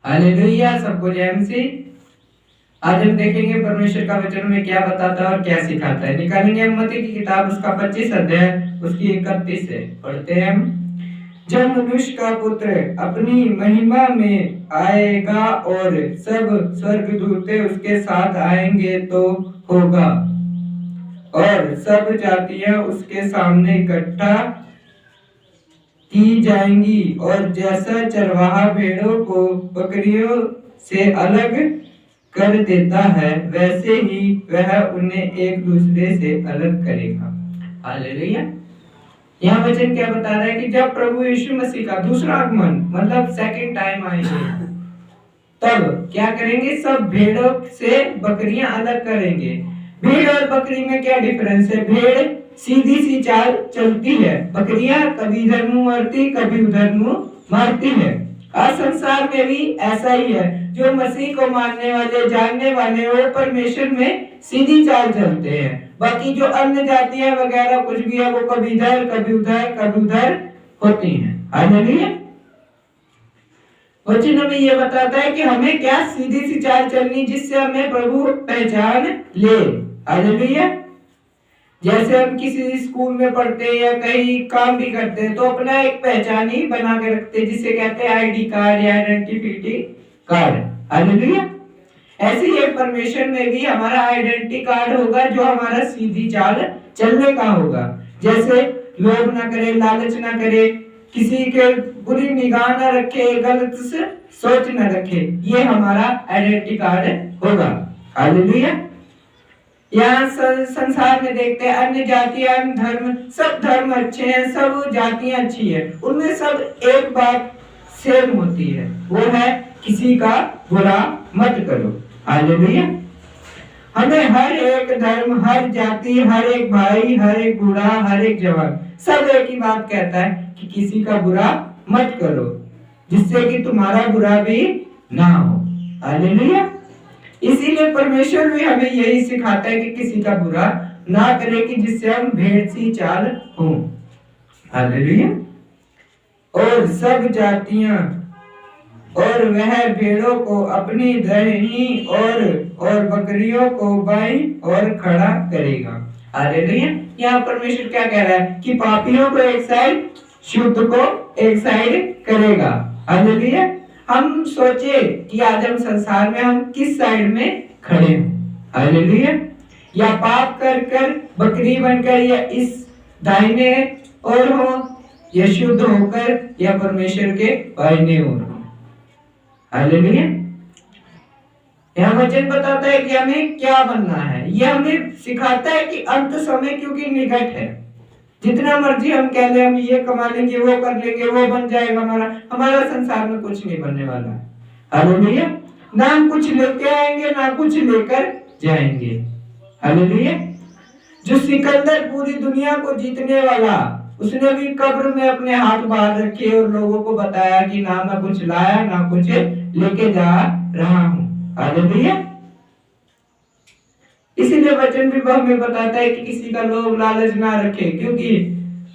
Hallelujah, सबको जय मसीह। आज हम देखेंगे परमेश्वर का वचन में क्या बताता है और क्या सिखाता है। निकालेंगे मत्ती की किताब उसका 25 अध्याय उसकी 31 से पढ़ते हैं हम। जब मनुष्य का पुत्र अपनी महिमा में आएगा और सब स्वर्गदूते उसके साथ आएंगे तो होगा और सब जातियां उसके सामने इकट्ठा की जाएंगी और जैसा चरवाहा भेड़ों को बकरियों से अलग कर देता है वैसे ही वह उन्हें एक दूसरे से अलग करेगा। हालेलुया। यहाँ वचन क्या बता रहा है कि जब प्रभु यीशु मसीह का दूसरा आगमन मतलब सेकंड टाइम आएंगे तब क्या करेंगे, सब भेड़ों से बकरियां अलग करेंगे। भेड़ और बकरी में क्या डिफरेंस है? भेड़ सीधी सी चाल चलती है, बकरियां कभी इधर मुंह मारती कभी उधर मुंह मारती है। आज संसार में भी ऐसा ही है। जो मसीह को मानने वाले जानने वाले वो परमेश्वर में सीधी चाल चलते हैं। बाकी जो अन्य जातियां वगैरह कुछ भी है वो कभी इधर कभी उधर कभी उधर होती हैं। हालेलुया। वचन हमें ये बताता है कि हमें क्या सीधी सी चाल चलनी जिससे हमें प्रभु पहचान ले। हालेलुया। जैसे हम किसी स्कूल में पढ़ते हैं या कहीं काम भी करते हैं तो अपना एक पहचान ही बना के रखते हैं जिसे कहते हैं आईडी कार्ड या आइडेंटिटी कार्ड। हालेलुया। ऐसे ही परमेश्वर में भी हमारा आइडेंटिटी कार्ड होगा जो हमारा सीधी चाल चलने का होगा। जैसे लोभ ना करे, लालच ना करे, किसी के बुरी निगाह ना रखे, गलत से सोच ना रखे, ये हमारा आइडेंटिटी कार्ड होगा। हालेलुया। यहाँ संसार में देखते हैं अन्य जातियां धर्म, सब धर्म अच्छे हैं, सब जातियां अच्छी है, उनमें सब एक बात सेम होती है, वो है किसी का बुरा मत करो। हालेलुया। हमें हर एक धर्म, हर जाति, हर एक भाई, हर एक बूढ़ा, हर एक जवान सब एक ही बात कहता है कि किसी का बुरा मत करो जिससे कि तुम्हारा बुरा भी ना हो। हालेलुया। इसीलिए परमेश्वर भी हमें यही सिखाता है कि किसी का बुरा ना करे कि जिससे हम भेड़ सी चाल हो। हालेलुया। और सब जातियां और वह भेड़ों को अपनी दाहिनी और बकरियों को बाईं और खड़ा करेगा। हालेलुया। यहाँ परमेश्वर क्या कह रहा है कि पापियों को एक साइड, शुद्ध को एक साइड करेगा। हालेलुया। हम सोचे कि आज हम संसार में हम किस साइड में खड़े हैं। हालेलुया। या पाप कर कर बकरी बनकर या इस दाहिने ओर हो या शुद्ध होकर या परमेश्वर के बाईने ओर हो। हालेलुया। यहाँ वचन बताता है कि हमें क्या बनना है। यह हमें सिखाता है कि अंत समय क्योंकि निकट है। जितना मर्जी हम कह ले हम ये कमा लेंगे, वो कर लेंगे, वो बन जाएगा, हमारा संसार में कुछ नहीं बनने वाला है। हालेलुया। ना हम कुछ लेके आएंगे ना कुछ लेकर जाएंगे। हालेलुया। जो सिकंदर पूरी दुनिया को जीतने वाला, उसने भी कब्र में अपने हाथ बाहर रखे और लोगों को बताया कि ना मैं कुछ लाया ना कुछ लेके जा रहा हूं। हालेलुया। इसीलिए वचन भी हमें बताता है कि किसी का लोभ लालच ना रखे, क्योंकि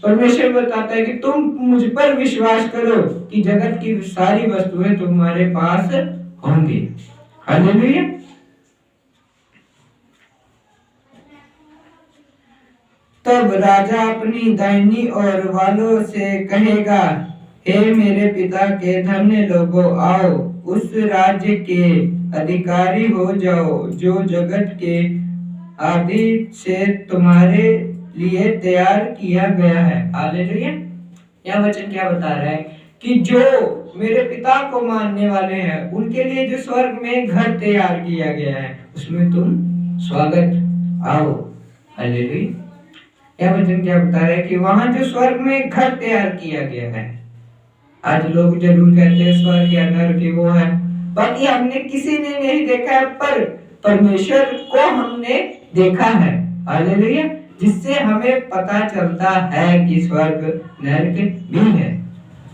परमेश्वर बताता है कि तुम मुझ पर विश्वास करो कि जगत की सारी वस्तुएं तुम्हारे पास होंगी। हालेलुया। तब राजा अपनी दाहिनी ओर वालों से कहेगा, हे मेरे पिता के धन्य लोगों, आओ उस राज्य के अधिकारी हो जाओ जो जगत के आदि से तुम्हारे लिए तैयार किया गया है। हालेलुया। यह वचन क्या बता रहा है कि जो मेरे पिता को मानने वाले हैं उनके लिए जो स्वर्ग में घर तैयार किया गया है उसमें तुम स्वागत, आओ। हालेलुया। यह वचन क्या बता रहा है कि वहां जो स्वर्ग में घर तैयार किया गया है। आज लोग जरूर कहते हैं स्वर्ग या नरक वो है, बाकी हमने किसी ने नहीं देखा है, पर परमेश्वर को हमने देखा है। हालेलुया। जिससे हमें पता चलता है कि स्वर्ग नरक भी है।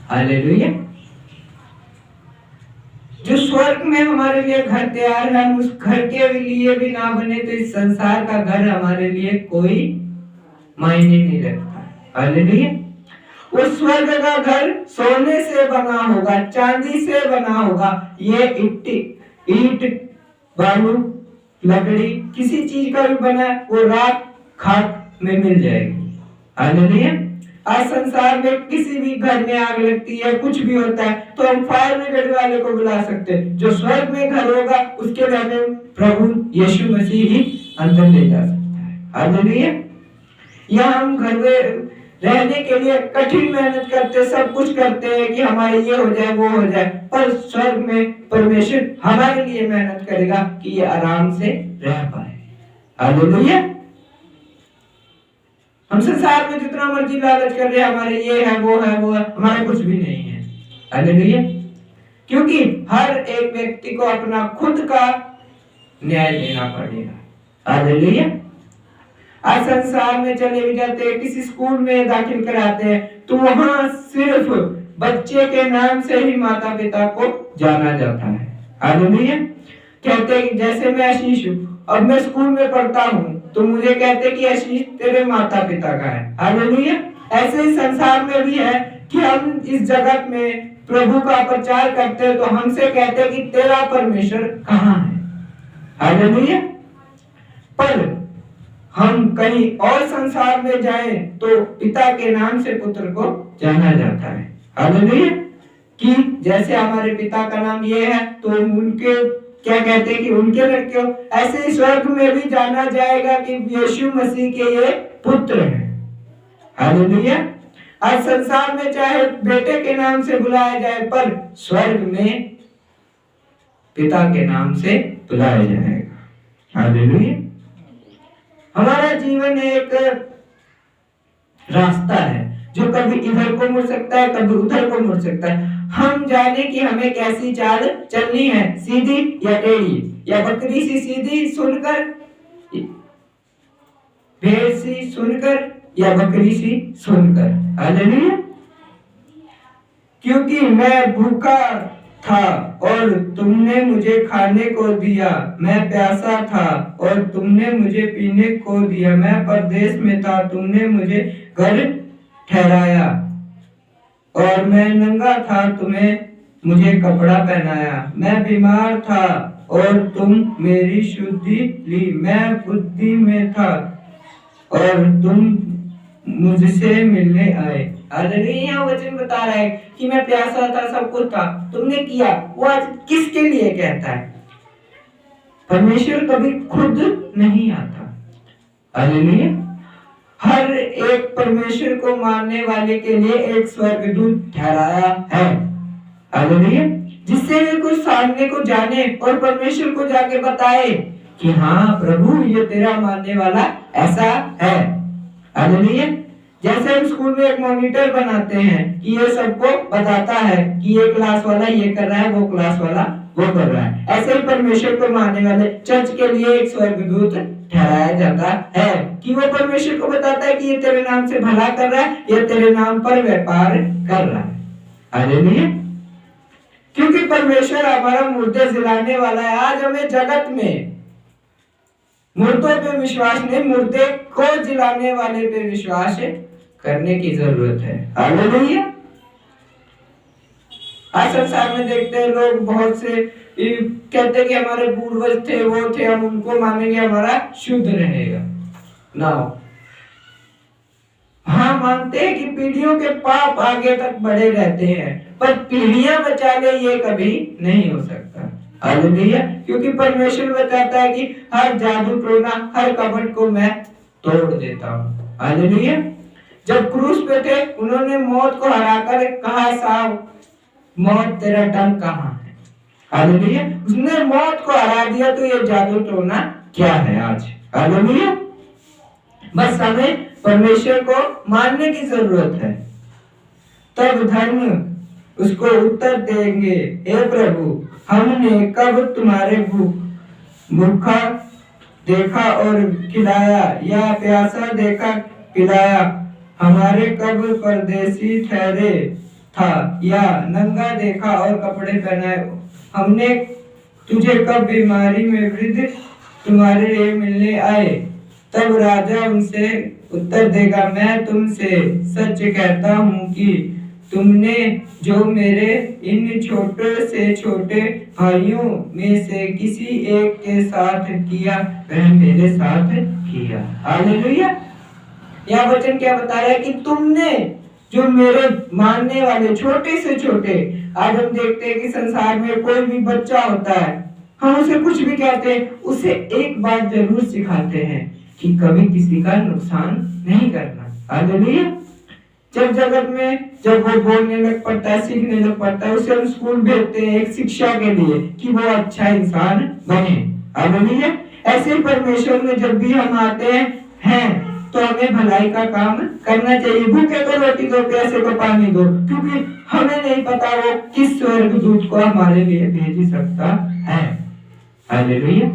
हालेलुया। जो स्वर्ग में हमारे लिए घर तैयार है, हम उस घर के लिए भी ना बने तो इस संसार का घर हमारे लिए कोई मायने नहीं रखता। हालेलुया। वो स्वर्ग का घर सोने से बना होगा, चांदी से बना होगा। ये ईंट बालू लकड़ी किसी चीज का भी बना है, वो राख खाक में मिल जाएगी। हालेलुया। आज संसार में किसी भी घर में आग लगती है, कुछ भी होता है, तो हम फायर ब्रिगेड वाले को बुला सकते हैं। जो स्वर्ग में घर होगा उसके में हमें प्रभु यीशु मसीह ही अंदर ले जा सकता है। हालेलुया। यहाँ हम घर में रहने के लिए कठिन मेहनत करते, सब कुछ करते हैं कि हमारे ये हो जाए वो हो जाए, पर स्वर्ग में परमेश्वर हमारे लिए मेहनत करेगा कि ये आराम से रह पाए। हालेलुया। हम संसार में जितना मर्जी लालच कर रहे हैं, हमारे ये है वो है वो है, हमारा कुछ भी नहीं है। हालेलुया। क्योंकि हर एक व्यक्ति को अपना खुद का न्याय देना पड़ेगा। हालेलुया। आज संसार में चले भी जाते हैं, किसी स्कूल में दाखिल कराते हैं, तो वहां सिर्फ बच्चे के नाम से ही माता पिता को जाना जाता है। हालेलुया। कहते हैं जैसे मैं आशीष हूँ, अब मैं स्कूल में पढ़ता हूँ तो मुझे कहते कि आशीष तेरे माता पिता का है। हालेलुया। ऐसे ही संसार में भी है कि हम इस जगत में प्रभु का प्रचार करते हैं तो हमसे कहते हैं कि तेरा परमेश्वर कहाँ है। हालेलुया। पर हम कहीं और संसार में जाएं तो पिता के नाम से पुत्र को जाना जाता है। हालेलुया। कि जैसे हमारे पिता का नाम ये है तो उनके क्या कहते हैं कि उनके लड़के हो, ऐसे ही स्वर्ग में भी जाना जाएगा कि यीशु मसीह के ये पुत्र हैं। हालेलुया। आज संसार में चाहे बेटे के नाम से बुलाया जाए, पर स्वर्ग में पिता के नाम से बुलाया जाएगा। हालेलुया। हमारा जीवन एक रास्ता है जो कभी इधर को मुड़ सकता है, कभी उधर को मुड़ सकता है। हम जाने कि हमें कैसी चाल चलनी है, सीधी या टेढ़ी, या बकरी सी सीधी सुनकर, भेड़ सी सुनकर, या बकरी सी सुनकर। हालेलुया। क्योंकि मैं भूखा था और तुमने मुझे खाने को दिया, मैं प्यासा था और तुमने मुझे पीने को दिया, मैं परदेश में था तुमने मुझे घर ठहराया, और मैं नंगा था तुमने मुझे कपड़ा पहनाया, मैं बीमार था और तुम मेरी शुद्धि ली, मैं बुद्धि में था और तुम मुझसे मिलने आए। हालेलुया। वचन बता रहा है कि मैं प्यासा था, सब कुछ था, तुमने किया। वो आज किसके लिए कहता है? परमेश्वर कभी खुद नहीं आता। हालेलुया। हर एक परमेश्वर को मानने वाले के लिए एक स्वर्गदूत ठहराया है। हालेलुया। जिससे वे कुछ सामने को जाने और परमेश्वर को जाके बताए कि हाँ प्रभु ये तेरा मानने वाला ऐसा है। हालेलुया। जैसे हम स्कूल में एक मॉनिटर बनाते हैं कि ये सबको बताता है कि ये क्लास वाला ये कर रहा है, वो क्लास वाला वो कर रहा है, ऐसे ही परमेश्वर को मानने वाले चर्च के लिए एक स्वर्गदूत ठहराया जाता है कि वो परमेश्वर को बताता है कि ये तेरे नाम से भला कर रहा है, ये तेरे नाम पर व्यापार कर रहा है। हालेलुया। क्योंकि परमेश्वर हमारा मुर्दे जिलाने वाला है। आज हमें जगत में मुर्दों पे विश्वास नहीं, मुर्दे को जिलाने वाले पे विश्वास करने की जरूरत है। हालेलुया। आज संसार में देखते हैं लोग बहुत से कहते हैं कि हमारे पूर्वज थे वो थे, हम उनको मानेंगे हमारा शुद्ध रहेगा ना। हाँ मानते हैं कि पीढ़ियों के पाप आगे तक बढ़े रहते हैं, पर पीढ़ियां बचा ले ये कभी नहीं हो सकता। हालेलुया। क्योंकि परमेश्वर बताता है कि हर जादू टोना हर कपट को मैं तोड़ देता हूँ। हालेलुया। जब क्रूस पे थे उन्होंने मौत को हराकर कहा साहब मौत तेरा डंक कहाँ है। हालेलुया। उसने मौत को हरा दिया, तो ये जादू टोना क्या है आज। हालेलुया। बस हमें परमेश्वर को मानने की जरूरत है, तब धर्म उसको उत्तर देंगे, हे प्रभु हमने कब तुम्हारे भूखा देखा और खिलाया, या प्यासा देखा पिलाया, हमारे कब परदेसी ठहरे था, या नंगा देखा और कपड़े पहनाए, हमने तुझे कब बीमारी में वृद्ध तुम्हारे लिए मिलने आए। तब राजा उनसे उत्तर देगा, मैं तुमसे सच कहता हूँ कि तुमने जो मेरे इन छोटे से छोटे भाइयों में से किसी एक के साथ किया वह मेरे साथ किया। हालेलुया। यह वचन क्या बता रहा है कि तुमने जो मेरे मानने वाले छोटे से छोटे, आज हम देखते हैं कि संसार में कोई भी बच्चा होता है, हम उसे कुछ भी कहते हैं, उसे एक बात जरूर सिखाते हैं कि कभी किसी का नुकसान नहीं करना। हालेलुया। जब जगत में जब वो बोलने लग पड़ता है, सीखने लग पड़ता है, उसे हम स्कूल भेजते हैं एक शिक्षा के लिए कि वो अच्छा इंसान बने। हालेलुया। ऐसे परमेश्वर में जब भी हम आते हैं तो हमें भलाई का काम करना चाहिए। भूखे को रोटी दो, प्यासे को पानी दो, क्योंकि हमें नहीं पता वो किस स्वर्गदूत को हमारे लिए भेज सकता है। हालेलुया।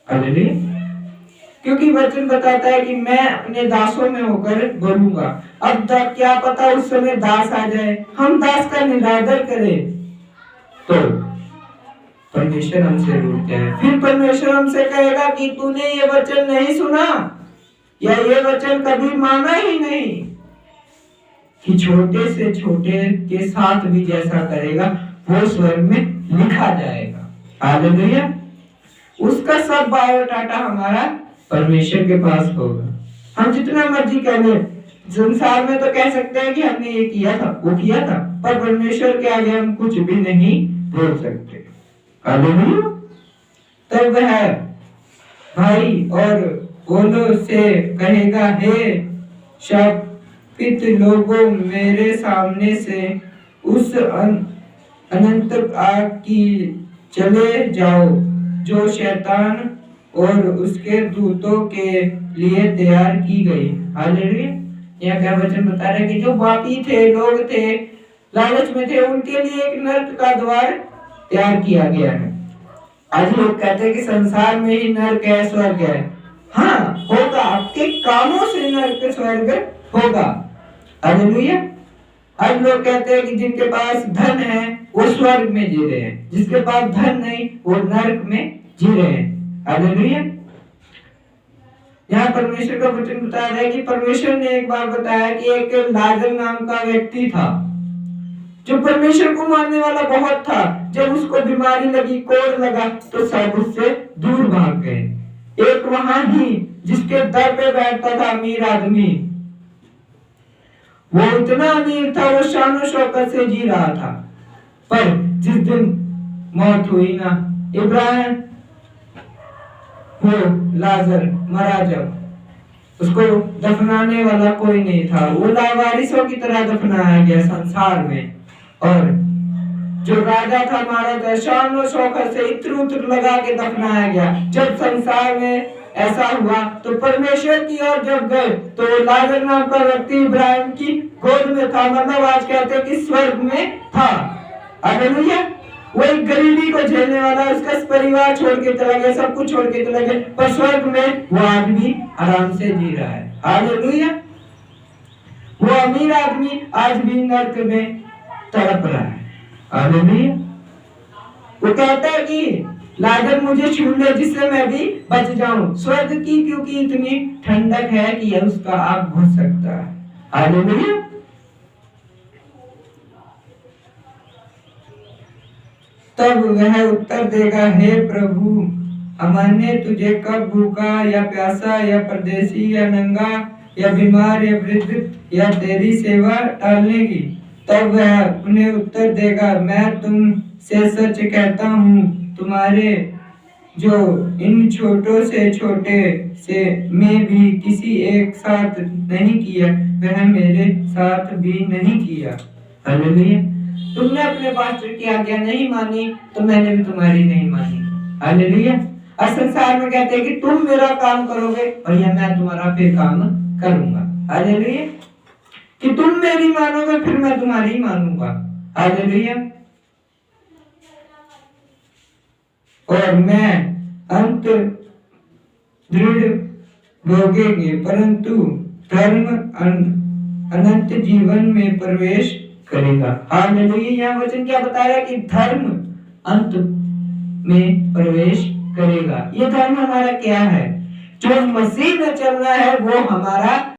हालेलुया। क्योंकि वचन बताता है कि मैं अपने दासों में होकर बोलूंगा। अब तक क्या पता उस समय दास आ जाए, हम दास का निरादर करें तो परमेश्वर हमसे रूठ जाए। फिर परमेश्वर हमसे कहेगा कि तूने ये वचन नहीं सुना या ये वचन कभी माना ही नहीं, कि छोटे से छोटे के साथ भी जैसा करेगा वो स्वर्ग में लिखा जाएगा। हालेलुया। उसका सब बायोडाटा हमारा परमेश्वर के पास होगा। हम जितना मर्जी कह लें, संसार में तो कह सकते हैं कि हमने ये किया था, वो किया था, पर परमेश्वर के आगे हम कुछ भी नहीं बोल सकते। हालेलुया। तब वह भाई और बोलो से कहेगा, हे शापित लोगों, मेरे सामने से उस अनंत आग की चले जाओ जो शैतान और उसके दूतों के लिए तैयार की गई। हालेलुया। यह क्या वचन बता रहा है कि जो पापी थे, लोग थे, लालच में थे, उनके लिए एक नरक का द्वार तैयार किया गया है। आज लोग कहते हैं कि संसार में ही नरक है, स्वर्ग है। हाँ, होगा, आपके कामों से नरक स्वर्ग होगा। हालेलुया। आज लोग कहते हैं कि जिनके पास धन है वो स्वर्ग में जी रहे हैं, जिसके पास धन नहीं वो नरक में जी रहे हैं। हालेलुया। यहाँ परमेश्वर का वचन बता रहा है कि परमेश्वर ने एक बार बताया कि एक लाजर नाम का व्यक्ति था जो परमेश्वर को मानने वाला बहुत था। जब उसको बीमारी लगी, कोढ़ लगा, तो सब उससे दूर भाग गए। एक वहां ही जिसके दर पे बैठता था अमीर आदमी, वो इतना अमीर था, वो शान शौकत से जी रहा था। पर जिस दिन मौत हुई ना, इब्राहिम वो लाजर मरा, जब उसको दफनाने वाला कोई नहीं था, वो लावारिसों की तरह दफनाया गया संसार में। और जो राजा था, महाराजा, शान और शौकत से इत्र उत्र लगा के दफनाया गया। जब संसार में ऐसा हुआ तो परमेश्वर की ओर जब गए तो लाजर नाम का व्यक्ति इब्राहिम की गोद में था, मतलब आज कहते हैं कि स्वर्ग में था। हालेलुया। वो एक गरीबी को झेलने वाला, उसका परिवार छोड़ के चला गया, सब कुछ छोड़ के चला गया, पर स्वर्ग में वो आदमी आराम से जी रहा है। हालेलुया। वो अमीर आदमी आज भी नरक में तड़प रहा है। हालेलुया। वो कहता है कि लाजर मुझे छू ले जिससे मैं भी बच जाऊं। स्वर्ग की क्योंकि इतनी ठंडक है कि उसका आग बुझ सकता है। हालेलुया। तब वह उत्तर देगा, हे प्रभु, हमने तुझे कब भूखा या प्यासा या परदेसी या नंगा या बीमार या वृद्ध या तेरी सेवा टालने की? तब वह उन्हें उत्तर देगा, मैं तुमसे सच कहता हूँ, तुम्हारे जो इन छोटों से छोटे से में भी किसी एक साथ नहीं किया वह मेरे साथ भी नहीं किया। हालेलुया। तुमने अपने पास्टर की आज्ञा नहीं मानी तो मैंने भी तुम्हारी नहीं मानी। हालेलुया। और संसार में कहते हैं कि तुम मेरा काम करोगे, भैया मैं तुम्हारा फिर काम करूंगा। हालेलुया। कि तुम मेरी मानोगे फिर मैं तुम्हारी मानूंगा। हालेलुया। और मैं अंत दृढ़ भोगेंगे, परंतु धर्म अनंत जीवन में प्रवेश करेगा। हालेलुया। यह वचन क्या बता रहा है कि धर्म अंत में प्रवेश करेगा। ये धर्म हमारा क्या है? जो मसीह में चलना है वो हमारा